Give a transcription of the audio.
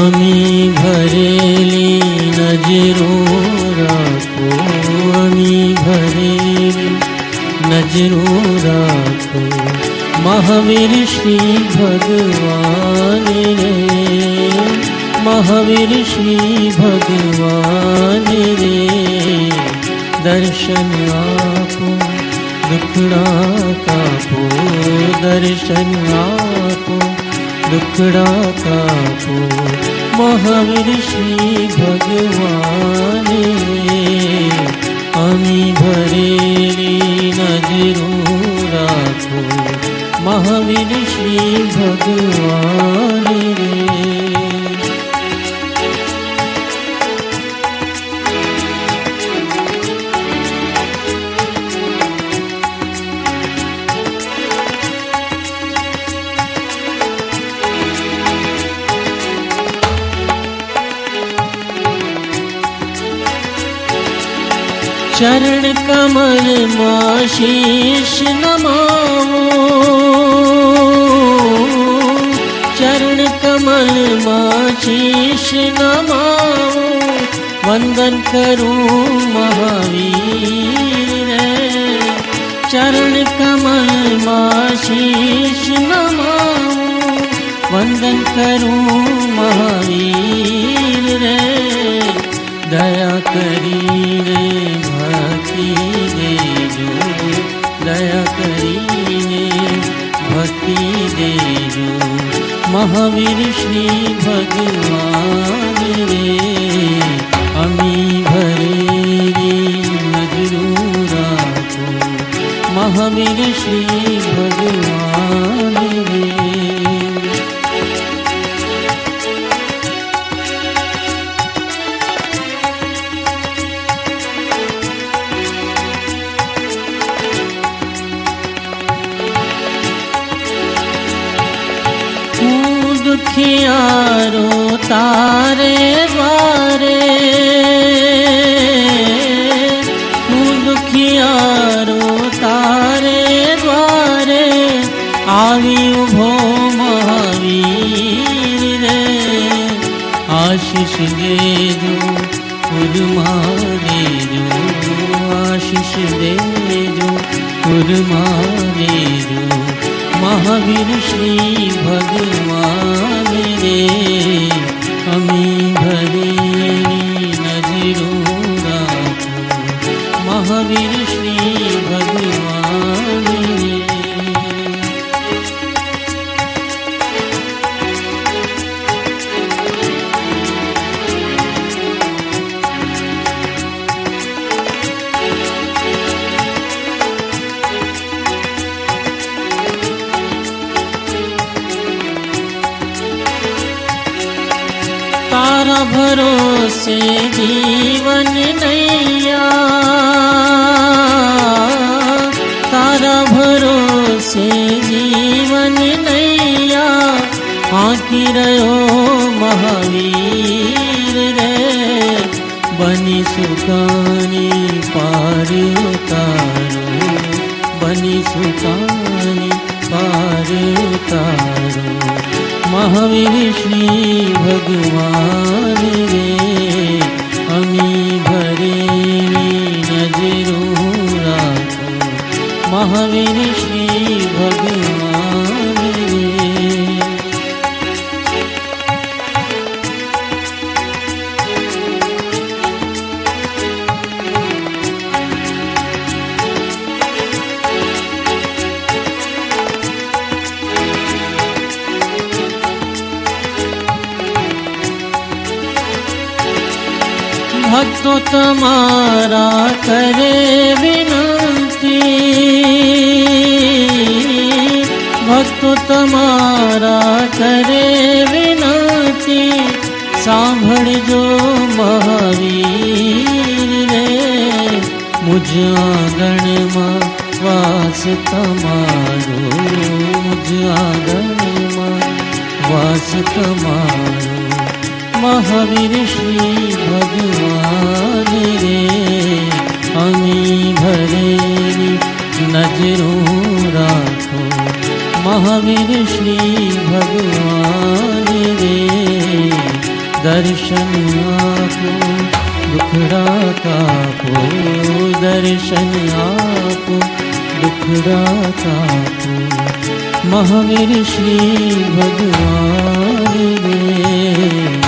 અમી ભરેલી નજરો રાખો, અમી ભરેલી નજરો રાખો, મહાવીર શ્રી ભગવાન રે, મહાવીર શ્રી ભગવાન રે, દર્શન આપો દુખડા કાપો, દર્શન આપો દુખડા કાપો, મહાવીર શ્રી ભગવાન રે, અમી ભરેલી નજરો રાખો, મહાવીર શ્રી ભગવાન રે. ચરણ કમલ માં શીશ નમાવો, ચરણ કમલ માં શીશ નમાવો, વંદન કરું મહાવીર રે, ચરણ કમલ માં શીશ નમાવો, વંદન કરું મહાવીર રે, દયા કરીને ભક્તિ દેજો, દયા કરીને ભક્તિ દેજો, મહાવીર શ્રી ભગવાન રે, અમી ભરેલી નજરો રાખો, મહાવીર શ્રી ભગવાન રે. દુખિયારો તારે દ્વારે, હું દુખિયારો તારે દ્વારે, આવી ઉભો મહાવીર રે, આશીષ દેજો પુરમાં દેજો, આશીષ દેજો પુરમાં દેજો, મહાવીર શ્રી ભગવાન રે, અમી ભરેલી નજરો રાખો, મહાવીર શ્રી ભગવાન રે. तारा भरोसे जीवन नैया, तारा भरोसे जीवन नैया, आंकी रहो महावीर रे, बनी सुखानी पार उतारो, बनी सुखानी पार उतारो, મહાવીર શ્રી ભગવાન રે, અમી ભરેલી નજરો રાખો, મહાવીર શ્રી ભગવાન રે. ભક્તો તમારા કરે વિનંતી, ભક્તો તમારા કરે વિનંતી, સાંભળજો મહાવીર રે, મુજ આંગણમાં વાસ તમારો, મુજ આંગણમાં વાસ તમારો, મહાવીર શ્રી ભગવાન રે, અમી ભરેલી નજરો રાખો, મહાવીર શ્રી ભગવાન રે, दर्शन आपो दुखड़ा कापो, दर्शन आपो दुखड़ा कापो। महावीर श्री भगवान रे